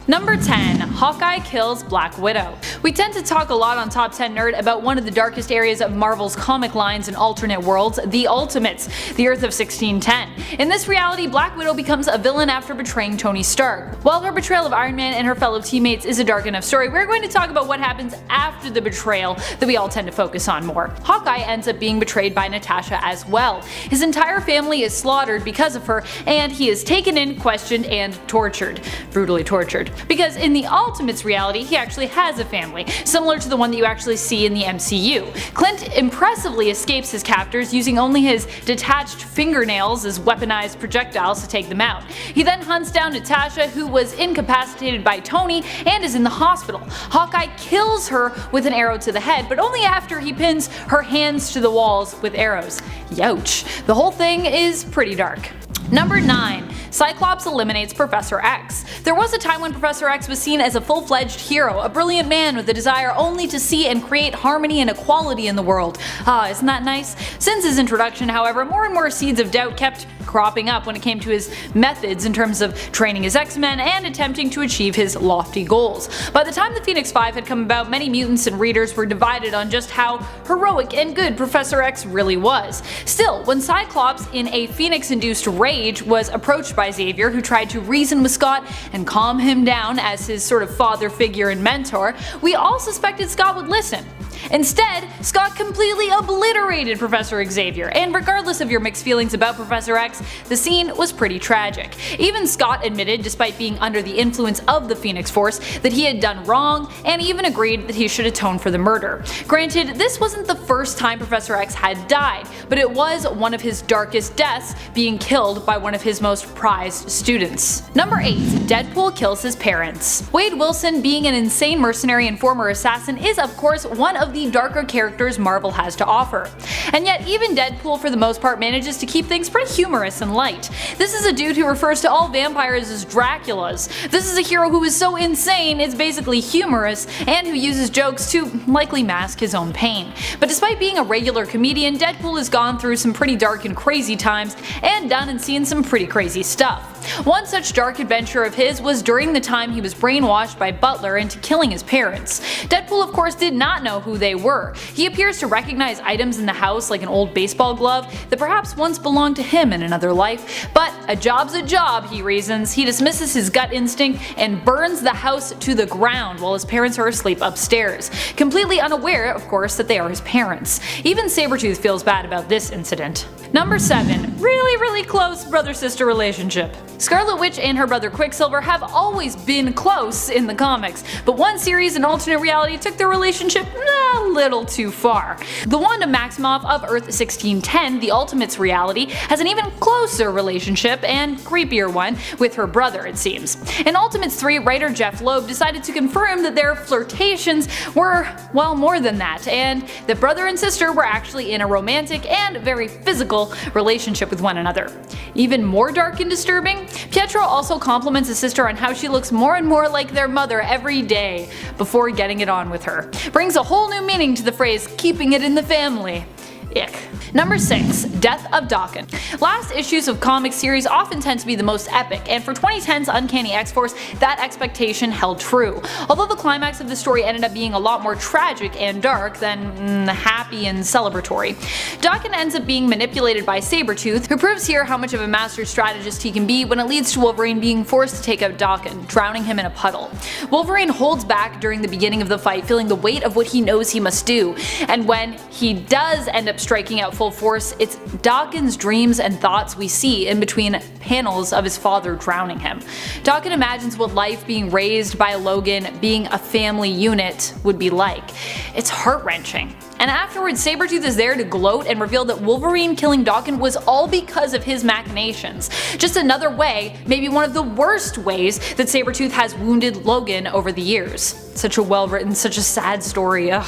Number 10. Hawkeye kills Black Widow. We tend to talk a lot on Top 10 Nerd about one of the darkest areas of Marvel's comic lines and alternate worlds, the Ultimates, the Earth of 1610. In this reality, Black Widow becomes a villain after betraying Tony Stark. While her betrayal of Iron Man and her fellow teammates is a dark enough story, we're going to talk about what happens after the betrayal that we all tend to focus on more. Hawkeye ends up being betrayed by Natasha as well. His entire family is slaughtered because of her, and he is taken in, questioned, and tortured. Brutally tortured. Because in the Ultimates reality, he actually has a family, similar to the one that you actually see in the MCU. Clint impressively escapes his captors using only his detached fingernails as weaponized projectiles to take them out. He then hunts down Natasha, who was incapacitated by Tony and is in the hospital. Hawkeye kills her with an arrow to the head, but only after he pins her hands to the walls with arrows. Youch. The whole thing is pretty dark. Number 9. Cyclops eliminates Professor X. There was a time when Professor X was seen as a full-fledged hero, a brilliant man with a desire only to see and create harmony and equality in the world. Isn't that nice? Since his introduction, however, more and more seeds of doubt kept cropping up when it came to his methods in terms of training his X-Men and attempting to achieve his lofty goals. By the time the Phoenix Five had come about, many mutants and readers were divided on just how heroic and good Professor X really was. Still, when Cyclops, in a Phoenix-induced rage, was approached by Xavier, who tried to reason with Scott and calm him down as his sort of father figure and mentor, we all suspected Scott would listen. Instead, Scott completely obliterated Professor Xavier, and regardless of your mixed feelings about Professor X, the scene was pretty tragic. Even Scott admitted, despite being under the influence of the Phoenix Force, that he had done wrong, and even agreed that he should atone for the murder. Granted, this wasn't the first time Professor X had died, but it was one of his darkest deaths, being killed by one of his most prized students. Number 8. Deadpool kills his parents. Wade Wilson, being an insane mercenary and former assassin, is of course one of the darker characters Marvel has to offer. And yet even Deadpool for the most part manages to keep things pretty humorous and light. This is a dude who refers to all vampires as Draculas. This is a hero who is so insane it's basically humorous, and who uses jokes to likely mask his own pain. But despite being a regular comedian, Deadpool has gone through some pretty dark and crazy times, and done and seen some pretty crazy stuff. One such dark adventure of his was during the time he was brainwashed by Butler into killing his parents. Deadpool of course did not know who they were. He appears to recognize items in the house like an old baseball glove that perhaps once belonged to him in another life, but a job's a job, he reasons. He dismisses his gut instinct and burns the house to the ground while his parents are asleep upstairs, completely unaware of course that they are his parents. Even Sabretooth feels bad about this incident. Number 7. Really close brother-sister relationship. Scarlet Witch and her brother Quicksilver have always been close in the comics, but one series in alternate reality took their relationship a little too far. The Wanda Maximoff of Earth 1610, the Ultimates reality, has an even closer relationship, and creepier one, with her brother it seems. In Ultimates 3, writer Jeff Loeb decided to confirm that their flirtations were, well, more than that, and that brother and sister were actually in a romantic and very physical relationship with one another. Even more dark and disturbing, Pietro also compliments his sister on how she looks more and more like their mother every day before getting it on with her. Brings a whole new meaning to the phrase keeping it in the family. Ick. Number 6. Death of DAKEN. Last issues of comic series often tend to be the most epic, and for 2010's Uncanny X-Force, that expectation held true. Although the climax of the story ended up being a lot more tragic and dark than happy and celebratory. DAKEN ends up being manipulated by Sabretooth, who proves here how much of a master strategist he can be when it leads to Wolverine being forced to take out DAKEN, drowning him in a puddle. Wolverine holds back during the beginning of the fight, feeling the weight of what he knows he must do, and when he does end up striking out full force, it's DAKEN's dreams and thoughts we see in between panels of his father drowning him. DAKEN imagines what life being raised by Logan, being a family unit, would be like. It's heart-wrenching. And afterwards, Sabretooth is there to gloat and reveal that Wolverine killing DAKEN was all because of his machinations. Just another way, maybe one of the worst ways, that Sabretooth has wounded Logan over the years. Such a well-written, such a sad story, ugh.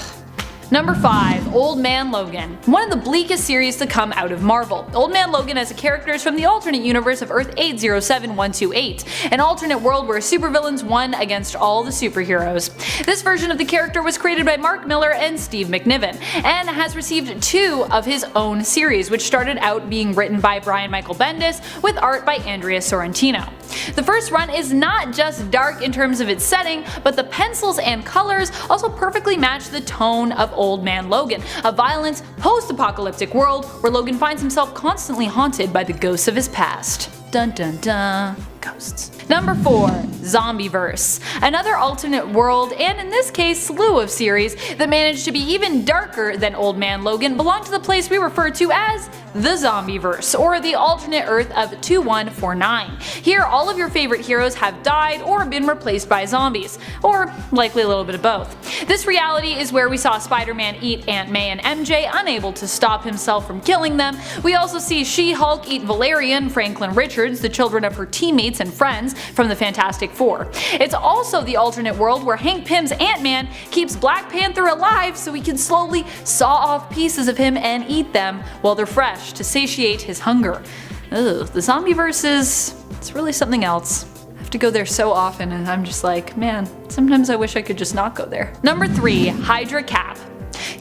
Number 5. Old Man Logan. One of the bleakest series to come out of Marvel. Old Man Logan has characters from the alternate universe of Earth 807128, an alternate world where supervillains won against all the superheroes. This version of the character was created by Mark Miller and Steve McNiven, and has received 2 of his own series, which started out being written by Brian Michael Bendis with art by Andrea Sorrentino. The first run is not just dark in terms of its setting, but the pencils and colors also perfectly match the tone of Old Man Logan, a violent, post-apocalyptic world where Logan finds himself constantly haunted by the ghosts of his past. Dun dun dun. Ghosts. Number 4. Zombieverse. Another alternate world, and in this case slew of series, that managed to be even darker than Old Man Logan belong to the place we refer to as the Zombieverse, or the alternate Earth of 2149. Here all of your favorite heroes have died or been replaced by zombies, or likely a little bit of both. This reality is where we saw Spider-Man eat Aunt May and MJ, unable to stop himself from killing them. We also see She-Hulk eat Valerian, Franklin Richards, the children of her teammates and friends from the Fantastic Four. It's also the alternate world where Hank Pym's Ant-Man keeps Black Panther alive so he can slowly saw off pieces of him and eat them while they're fresh to satiate his hunger. Ugh, the Zombieverse it's really something else. I have to go there so often and I'm just like, man, sometimes I wish I could just not go there. Number 3. HYDRA Cap.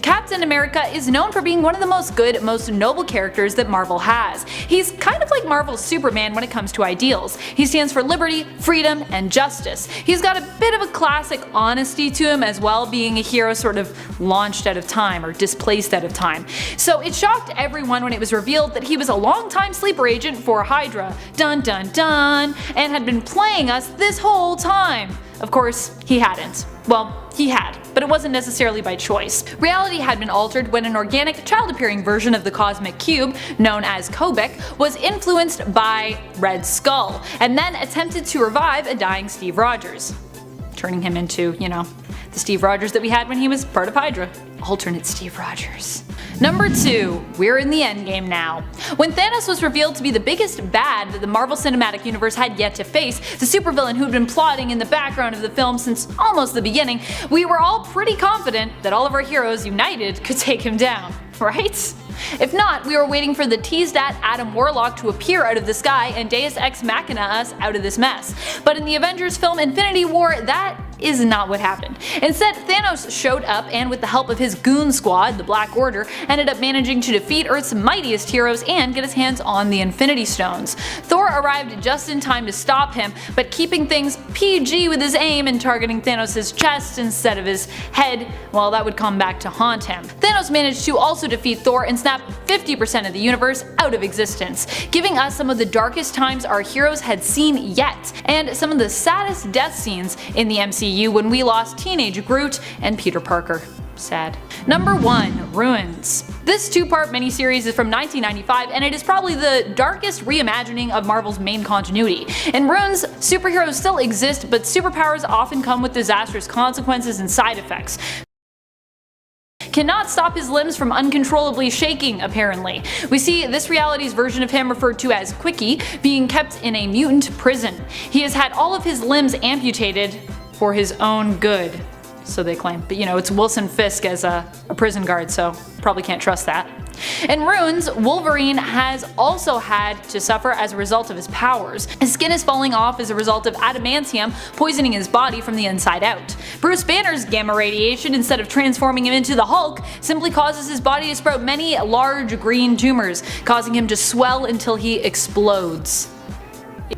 Captain America is known for being one of the most good, most noble characters that Marvel has. He's kind of like Marvel's Superman when it comes to ideals. He stands for liberty, freedom, and justice. He's got a bit of a classic honesty to him as well, being a hero sort of launched out of time or displaced out of time. So it shocked everyone when it was revealed that he was a long-time sleeper agent for HYDRA, dun dun dun, and had been playing us this whole time. Of course, he hadn't. Well, he had, but it wasn't necessarily by choice. Reality had been altered when an organic, child-appearing version of the Cosmic Cube, known as Kobek, was influenced by Red Skull, and then attempted to revive a dying Steve Rogers, turning him into, you know, the Steve Rogers that we had when he was part of HYDRA. Alternate Steve Rogers. Number 2. We're in the endgame now. When Thanos was revealed to be the biggest bad that the Marvel Cinematic Universe had yet to face, the supervillain who'd been plotting in the background of the film since almost the beginning, we were all pretty confident that all of our heroes united could take him down, right? If not, we were waiting for the teased-at Adam Warlock to appear out of the sky and Deus Ex Machina us out of this mess. But in the Avengers film Infinity War, that is not what happened. Instead, Thanos showed up and with the help of his goon squad, the Black Order, ended up managing to defeat Earth's mightiest heroes and get his hands on the Infinity Stones. Thor arrived just in time to stop him, but keeping things PG with his aim and targeting Thanos' chest instead of his head, well, that would come back to haunt him. Thanos managed to also defeat Thor and snap 50% of the universe out of existence, giving us some of the darkest times our heroes had seen yet, and some of the saddest death scenes in the MCU when we lost teenage Groot and Peter Parker. Sad. Number 1. Ruins. This 2-part miniseries is from 1995 and it is probably the darkest reimagining of Marvel's main continuity. In Ruins, superheroes still exist, but superpowers often come with disastrous consequences and side effects. Cannot stop his limbs from uncontrollably shaking, apparently. We see this reality's version of him, referred to as Quickie, being kept in a mutant prison. He has had all of his limbs amputated for his own good, so they claim. But you know, it's Wilson Fisk as a prison guard, so probably can't trust that. In Ruins, Wolverine has also had to suffer as a result of his powers. His skin is falling off as a result of adamantium poisoning his body from the inside out. Bruce Banner's gamma radiation, instead of transforming him into the Hulk, simply causes his body to sprout many large green tumors, causing him to swell until he explodes.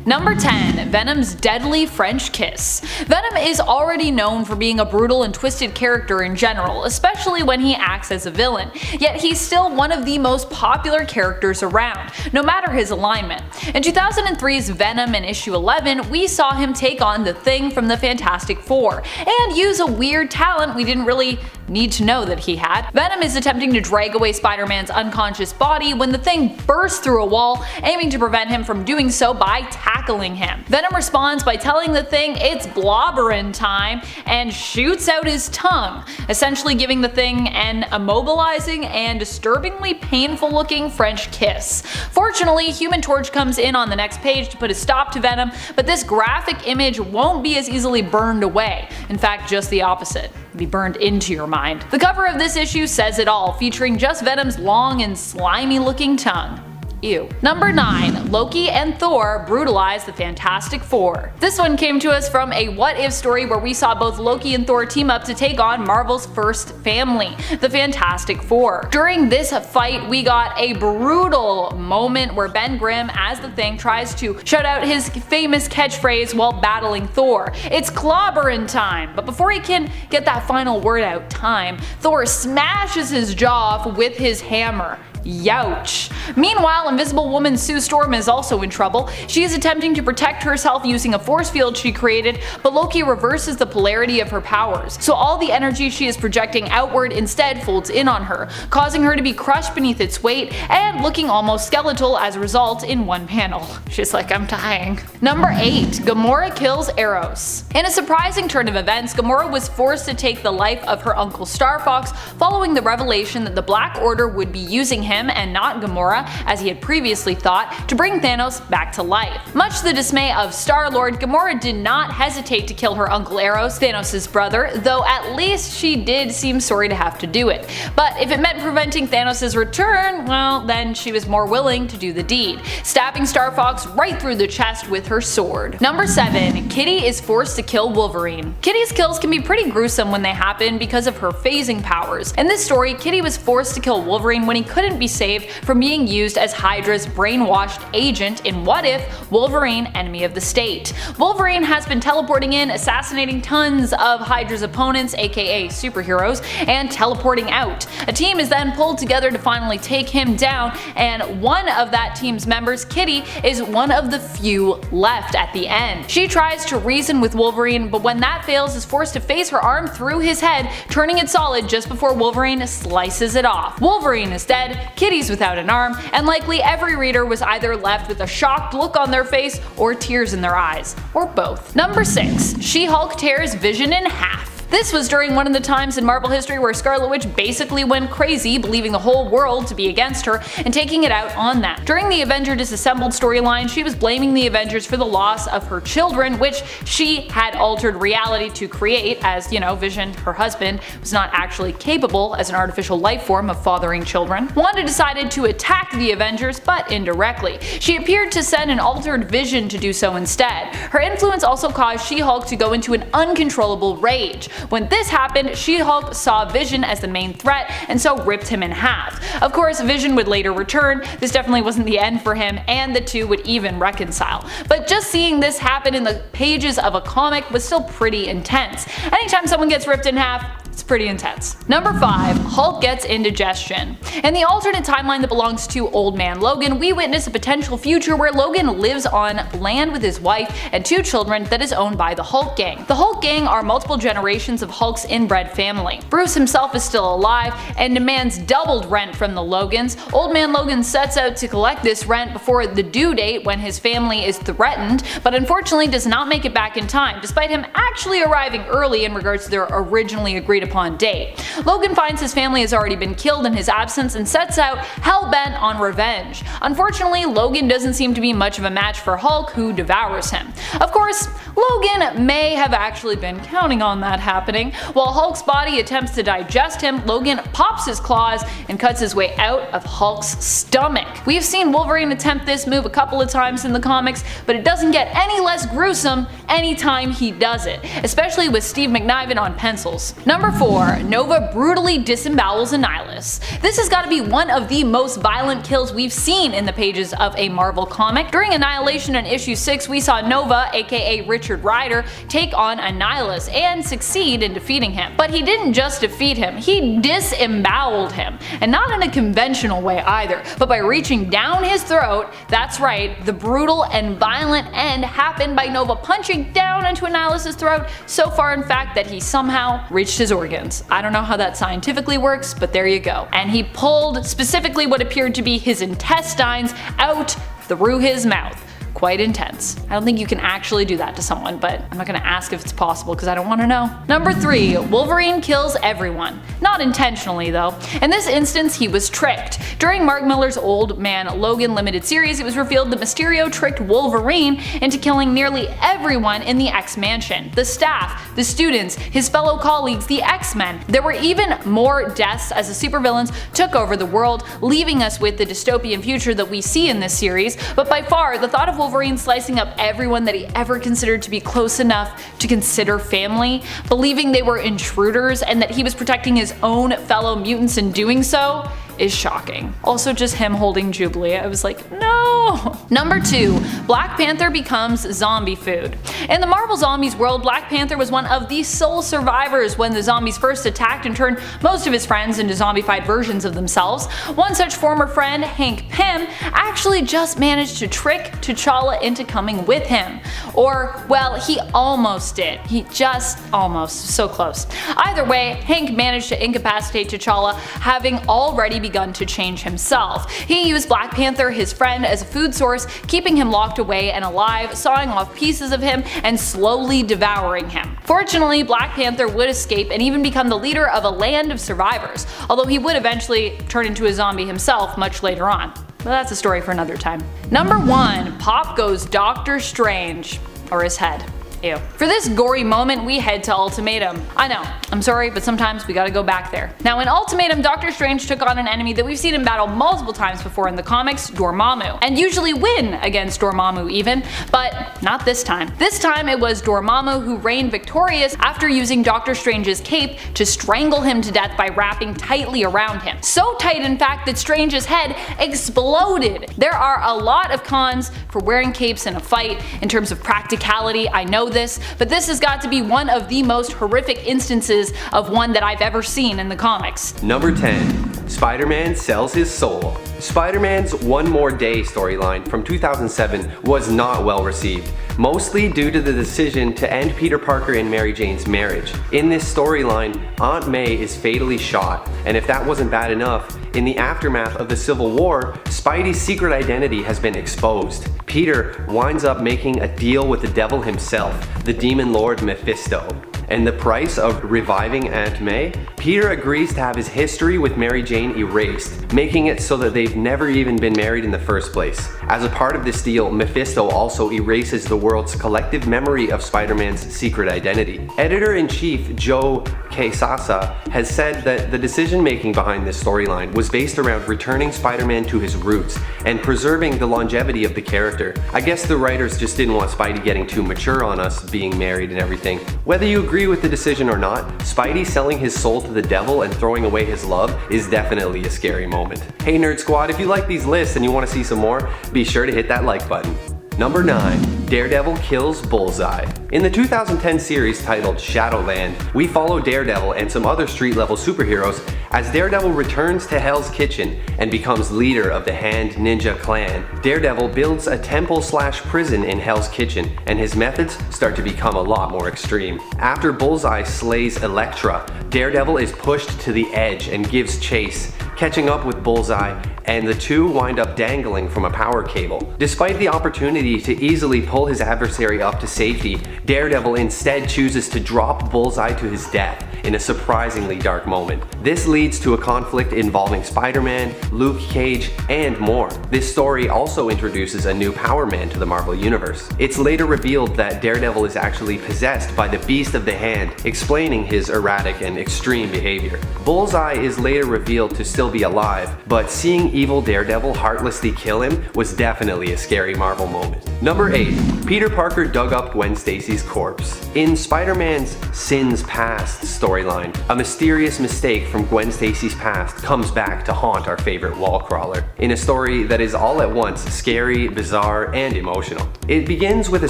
Number 10. Venom's deadly French kiss. Venom is already known for being a brutal and twisted character in general, especially when he acts as a villain, yet he's still one of the most popular characters around, no matter his alignment. In 2003's Venom in issue 11, we saw him take on the Thing from the Fantastic Four, and use a weird talent we didn't really need to know that he had. Venom is attempting to drag away Spider-Man's unconscious body when the Thing bursts through a wall, aiming to prevent him from doing so by tackling him. Venom responds by telling the Thing it's blobberin' time and shoots out his tongue, essentially giving the Thing an immobilizing and disturbingly painful looking French kiss. Fortunately, Human Torch comes in on the next page to put a stop to Venom, but this graphic image won't be as easily burned away. In fact, just the opposite. be burned into your mind. The cover of this issue says it all, featuring just Venom's long and slimy looking tongue. Ew. Number 9. Loki and Thor brutalize the Fantastic Four. This one came to us from a What If story where we saw both Loki and Thor team up to take on Marvel's first family, the Fantastic Four. During this fight, we got a brutal moment where Ben Grimm, as the Thing, tries to shout out his famous catchphrase while battling Thor. It's clobberin' time! But before he can get that final word out, time, Thor smashes his jaw off with his hammer. Youch. Meanwhile, Invisible Woman Sue Storm is also in trouble. She is attempting to protect herself using a force field she created, but Loki reverses the polarity of her powers, so all the energy she is projecting outward instead folds in on her, causing her to be crushed beneath its weight and looking almost skeletal as a result in one panel. She's like, I'm dying. Number 8. Gamora kills Eros. In a surprising turn of events, Gamora was forced to take the life of her uncle Star Fox following the revelation that the Black Order would be using him and not Gamora, as he had previously thought, to bring Thanos back to life. Much to the dismay of Star-Lord, Gamora did not hesitate to kill her uncle Eros, Thanos' brother, though at least she did seem sorry to have to do it. But if it meant preventing Thanos' return, well, then she was more willing to do the deed, stabbing Star Fox right through the chest with her sword. Number 7. Kitty is forced to kill Wolverine. Kitty's kills can be pretty gruesome when they happen because of her phasing powers. In this story, Kitty was forced to kill Wolverine when he couldn't be saved from being used as Hydra's brainwashed agent in What If Wolverine Enemy of the State. Wolverine has been teleporting in, assassinating tons of Hydra's opponents, aka superheroes, and teleporting out. A team is then pulled together to finally take him down, and one of that team's members, Kitty, is one of the few left at the end. She tries to reason with Wolverine, but when that fails is forced to phase her arm through his head, turning it solid just before Wolverine slices it off. Wolverine is dead, Kitty's without an arm, and likely every reader was either left with a shocked look on their face or tears in their eyes, or both. Number 6. She-Hulk tears Vision in half. This was during one of the times in Marvel history where Scarlet Witch basically went crazy, believing the whole world to be against her and taking it out on them. During the Avenger Disassembled storyline, she was blaming the Avengers for the loss of her children, which she had altered reality to create, as, you know, Vision, her husband, was not actually capable as an artificial life form of fathering children. Wanda decided to attack the Avengers, but indirectly. She appeared to send an altered Vision to do so instead. Her influence also caused She-Hulk to go into an uncontrollable rage. When this happened, She-Hulk saw Vision as the main threat and so ripped him in half. Of course, Vision would later return. This definitely wasn't the end for him, and the two would even reconcile. But just seeing this happen in the pages of a comic was still pretty intense. Anytime someone gets ripped in half, it's pretty intense. Number 5. Hulk gets indigestion. In the alternate timeline that belongs to Old Man Logan, we witness a potential future where Logan lives on land with his wife and 2 children that is owned by the Hulk Gang. The Hulk Gang are multiple generations of Hulk's inbred family. Bruce himself is still alive and demands doubled rent from the Logans. Old Man Logan sets out to collect this rent before the due date when his family is threatened, but unfortunately does not make it back in time, despite him actually arriving early in regards to their originally agreed upon date. Logan finds his family has already been killed in his absence and sets out hell-bent on revenge. Unfortunately, Logan doesn't seem to be much of a match for Hulk, who devours him. Of course, Logan may have actually been counting on that happening. While Hulk's body attempts to digest him, Logan pops his claws and cuts his way out of Hulk's stomach. We have seen Wolverine attempt this move a couple of times in the comics, but it doesn't get any less gruesome anytime he does it, especially with Steve McNiven on pencils. Number 4. Nova brutally disembowels Annihilus. This has got to be one of the most violent kills we've seen in the pages of a Marvel comic. During Annihilation in issue 6, we saw Nova, aka Richard Rider, take on Annihilus and succeed in defeating him. But he didn't just defeat him, he disemboweled him. And not in a conventional way either, but by reaching down his throat. That's right, the brutal and violent end happened by Nova punching down into Annihilus' throat, so far in fact that he somehow reached his organs. I don't know how that scientifically works, but there you go. And he pulled specifically what appeared to be his intestines out through his mouth. quite intense. I don't think you can actually do that to someone, but I'm not gonna ask if it's possible because I don't want to know. Number 3. Wolverine kills everyone. Not intentionally though. In this instance, he was tricked. During Mark Millar's Old Man Logan limited series, it was revealed that Mysterio tricked Wolverine into killing nearly everyone in the X-Mansion. The staff, the students, his fellow colleagues, the X-Men. There were even more deaths as the supervillains took over the world, leaving us with the dystopian future that we see in this series, but by far, the thought of Wolverine slicing up everyone that he ever considered to be close enough to consider family, believing they were intruders and that he was protecting his own fellow mutants in doing so, is shocking. Also just him holding Jubilee, I was like, no! Number 2. Black Panther becomes zombie food. In the Marvel Zombies world, Black Panther was one of the sole survivors when the zombies first attacked and turned most of his friends into zombified versions of themselves. One such former friend, Hank Pym, actually just managed to trick T'Challa into coming with him. Or, well, he almost did. He just almost. So close. Either way, Hank managed to incapacitate T'Challa, having already begun to change himself. He used Black Panther, his friend, as a food source, keeping him locked away and alive, sawing off pieces of him and slowly devouring him. Fortunately, Black Panther would escape and even become the leader of a land of survivors, although he would eventually turn into a zombie himself much later on. But that's a story for another time. Number 1. Pop goes Doctor Strange. Or his head. Ew. For this gory moment, we head to Ultimatum. I know, I'm sorry, but sometimes we gotta go back there. Now in Ultimatum, Doctor Strange took on an enemy that we've seen in battle multiple times before in the comics, Dormammu, and usually win against Dormammu even, but not this time. This time it was Dormammu who reigned victorious after using Doctor Strange's cape to strangle him to death by wrapping tightly around him. So tight in fact that Strange's head exploded. There are a lot of cons for wearing capes in a fight in terms of practicality, I know this, but this has got to be one of the most horrific instances of one that I've ever seen in the comics. Number 10. Spider-Man sells his soul. Spider-Man's One More Day storyline from 2007 was not well received, mostly due to the decision to end Peter Parker and Mary Jane's marriage. In this storyline, Aunt May is fatally shot, and if that wasn't bad enough, in the aftermath of the Civil War, Spidey's secret identity has been exposed. Peter winds up making a deal with the devil himself, the demon lord Mephisto. And the price of reviving Aunt May? Peter agrees to have his history with Mary Jane erased, making it so that they've never even been married in the first place. As a part of this deal, Mephisto also erases the world's collective memory of Spider-Man's secret identity. Editor-in-Chief Joe Quesada has said that the decision-making behind this storyline was based around returning Spider-Man to his roots and preserving the longevity of the character. I guess the writers just didn't want Spidey getting too mature on us being married and everything. Whether you agree with the decision or not, Spidey selling his soul to the devil and throwing away his love is definitely a scary moment. Hey Nerd Squad, if you like these lists and you want to see some more, be sure to hit that like button. Number 9. Daredevil kills Bullseye. In the 2010 series titled Shadowland, we follow Daredevil and some other street-level superheroes as Daredevil returns to Hell's Kitchen and becomes leader of the Hand Ninja Clan. Daredevil builds a temple/prison in Hell's Kitchen, and his methods start to become a lot more extreme. After Bullseye slays Elektra, Daredevil is pushed to the edge and gives chase, catching up with Bullseye, and the two wind up dangling from a power cable. Despite the opportunity to easily pull his adversary up to safety, Daredevil instead chooses to drop Bullseye to his death in a surprisingly dark moment. This leads to a conflict involving Spider-Man, Luke Cage, and more. This story also introduces a new Power Man to the Marvel Universe. It's later revealed that Daredevil is actually possessed by the Beast of the Hand, explaining his erratic and extreme behavior. Bullseye is later revealed to still be alive, but seeing evil Daredevil heartlessly kill him was definitely a scary Marvel moment. Number 8. Peter Parker dug up Gwen Stacy's corpse. In Spider-Man's Sins Past storyline, a mysterious mistake from Gwen Stacy's past comes back to haunt our favorite wall crawler, in a story that is all at once scary, bizarre, and emotional. It begins with a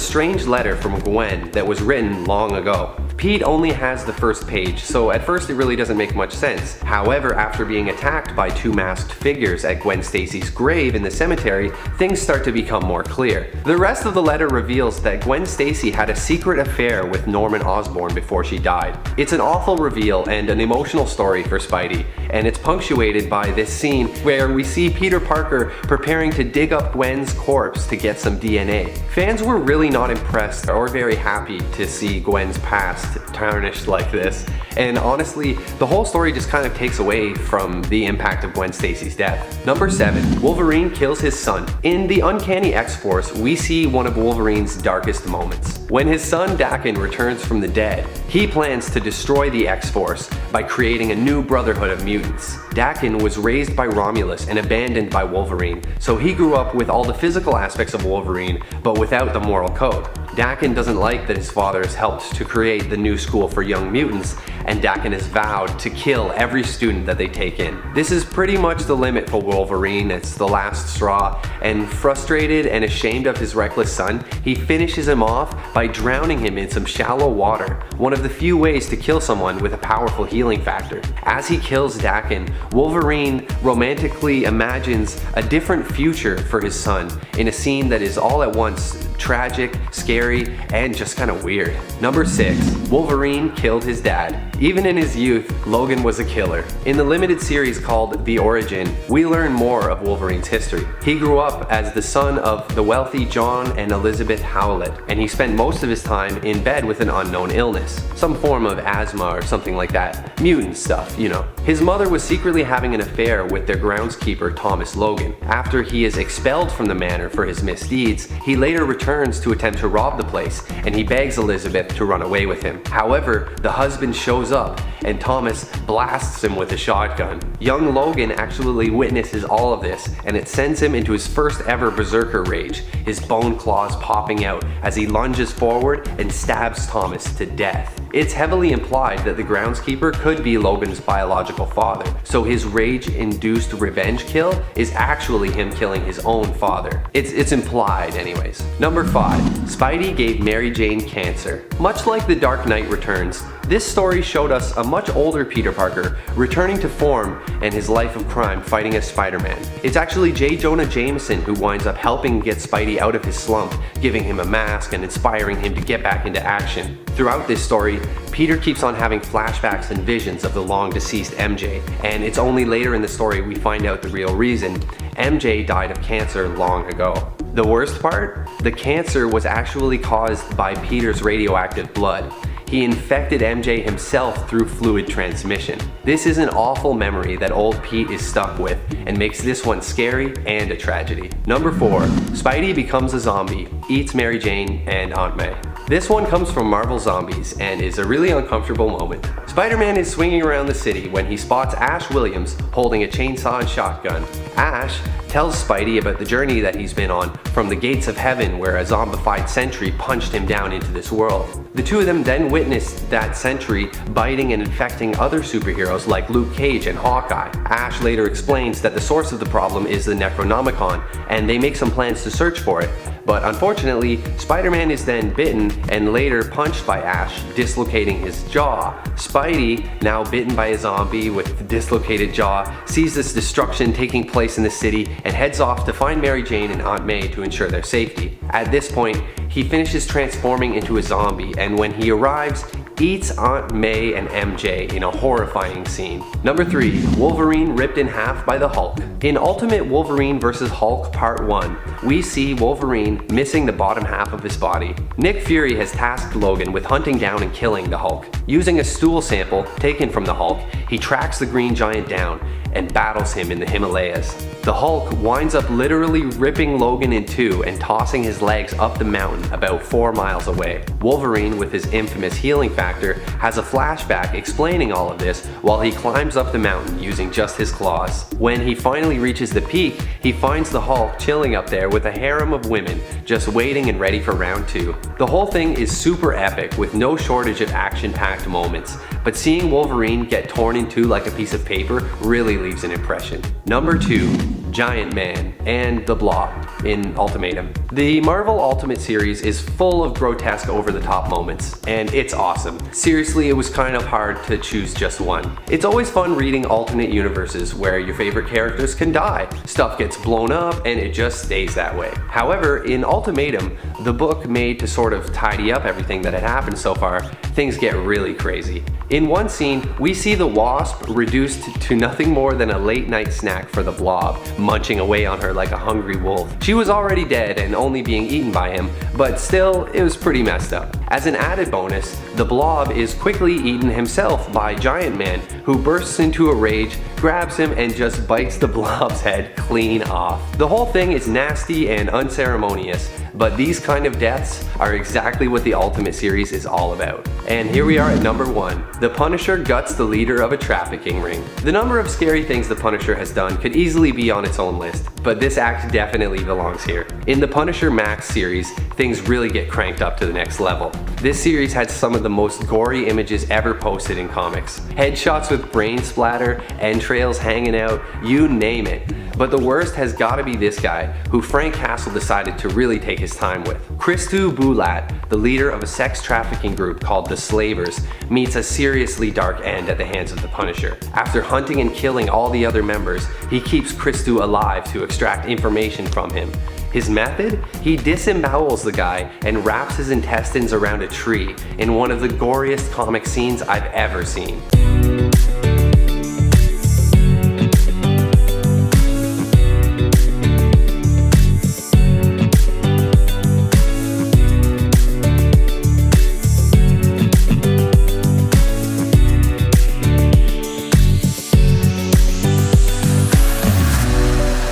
strange letter from Gwen that was written long ago. Pete only has the first page, so at first it really doesn't make much sense. However, after being attacked by two masked figures at Gwen Stacy's grave in the cemetery, things start to become more clear. The rest of the letter reveals that Gwen Stacy had a secret affair with Norman Osborn before she died. It's an awful reveal and an emotional story for Spidey, and it's punctuated by this scene where we see Peter Parker preparing to dig up Gwen's corpse to get some DNA. Fans were really not impressed or very happy to see Gwen's past tarnished like this, and honestly, the whole story just kind of takes away from the impact of Gwen Stacy's death. Number 7. Wolverine kills his son. In the Uncanny X-Force, we see one of Wolverine's darkest moments. When his son Daken returns from the dead, he plans to destroy the X-Force by creating a new brotherhood of mutants. Daken was raised by Romulus and abandoned by Wolverine, so he grew up with all the physical aspects of Wolverine, but without the moral code. Daken doesn't like that his father has helped to create the new school for young mutants, and Daken has vowed to kill every student that they take in. This is pretty much the limit for Wolverine. It's the last straw, and frustrated and ashamed of his reckless son, he finishes him off by drowning him in some shallow water, one of the few ways to kill someone with a powerful healing factor. As he kills Daken, Wolverine romantically imagines a different future for his son in a scene that is all at once tragic, scary, and just kind of weird. Number 6. Wolverine killed his dad. Even in his youth, Logan was a killer. In the limited series called The Origin, we learn more of Wolverine's history. He grew up as the son of the wealthy John and Elizabeth Howlett, and he spent most of his time in bed with an unknown illness, some form of asthma or something like that. Mutant stuff, you know. His mother was secretly having an affair with their groundskeeper Thomas Logan. After he is expelled from the manor for his misdeeds, he later returns to attempt to rob the place, and he begs Elizabeth to run away with him. However, the husband shows up and Thomas blasts him with a shotgun. Young Logan actually witnesses all of this, and it sends him into his first ever berserker rage, his bone claws popping out as he lunges forward and stabs Thomas to death. It's heavily implied that the groundskeeper could be Logan's biological father, so his rage-induced revenge kill is actually him killing his own father. It's implied anyways. Number 5. Spidey gave Mary Jane cancer. Much like The Dark Knight Returns, this story showed us a much older Peter Parker returning to form and his life of crime fighting as Spider-Man. It's actually J. Jonah Jameson who winds up helping get Spidey out of his slump, giving him a mask and inspiring him to get back into action. Throughout this story, Peter keeps on having flashbacks and visions of the long-deceased MJ, and it's only later in the story we find out the real reason. MJ died of cancer long ago. The worst part? The cancer was actually caused by Peter's radioactive blood. He infected MJ himself through fluid transmission. This is an awful memory that old Pete is stuck with and makes this one scary and a tragedy. Number 4. Spidey becomes a zombie, eats Mary Jane and Aunt May. This one comes from Marvel Zombies and is a really uncomfortable moment. Spider-Man is swinging around the city when he spots Ash Williams holding a chainsaw and shotgun. Ash tells Spidey about the journey that he's been on from the gates of heaven where a zombified sentry punched him down into this world. The two of them then witness that sentry biting and infecting other superheroes like Luke Cage and Hawkeye. Ash later explains that the source of the problem is the Necronomicon, and they make some plans to search for it. But unfortunately, Spider-Man is then bitten and later punched by Ash, dislocating his jaw. Spidey, now bitten by a zombie with the dislocated jaw, sees this destruction taking place in the city and heads off to find Mary Jane and Aunt May to ensure their safety. At this point, he finishes transforming into a zombie, and when he arrives, eats Aunt May and MJ in a horrifying scene. Number 3. Wolverine ripped in half by the Hulk. In Ultimate Wolverine vs. Hulk Part 1, we see Wolverine missing the bottom half of his body. Nick Fury has tasked Logan with hunting down and killing the Hulk. Using a stool sample taken from the Hulk, he tracks the Green Giant down and battles him in the Himalayas. The Hulk winds up literally ripping Logan in two and tossing his legs up the mountain about 4 miles away. Wolverine, with his infamous healing factor, has a flashback explaining all of this while he climbs up the mountain using just his claws. When he finally reaches the peak, he finds the Hulk chilling up there with a harem of women just waiting and ready for round 2. The whole thing is super epic with no shortage of action-packed moments, but seeing Wolverine get torn in two like a piece of paper really leaves an impression. Number 2. Giant Man and the Blob. in Ultimatum. The Marvel Ultimate series is full of grotesque over-the-top moments, and it's awesome. Seriously, it was kind of hard to choose just one. It's always fun reading alternate universes where your favorite characters can die, stuff gets blown up, and it just stays that way. However, in Ultimatum, the book made to sort of tidy up everything that had happened so far, things get really crazy. In one scene, we see the Wasp reduced to nothing more than a late night snack for the Blob, munching away on her like a hungry wolf. She was already dead and only being eaten by him, but still, it was pretty messed up. As an added bonus, the Blob is quickly eaten himself by Giant Man, who bursts into a rage, grabs him, and just bites the Blob's head clean off. The whole thing is nasty and unceremonious, but these kind of deaths are exactly what the Ultimate series is all about. And here we are at number 1. The Punisher guts the leader of a trafficking ring. The number of scary things the Punisher has done could easily be on its own list, but this act definitely belongs here. In the Punisher Max series, things really get cranked up to the next level. This series had some of the most gory images ever posted in comics. Headshots with brain splatter, entrails hanging out, you name it. But the worst has gotta be this guy, who Frank Castle decided to really take his time with. Christou Boulat, the leader of a sex trafficking group called the Slavers, meets a seriously dark end at the hands of the Punisher. After hunting and killing all the other members, he keeps Christou alive to extract information from him. His method? He disembowels the guy and wraps his intestines around a tree in one of the goriest comic scenes I've ever seen.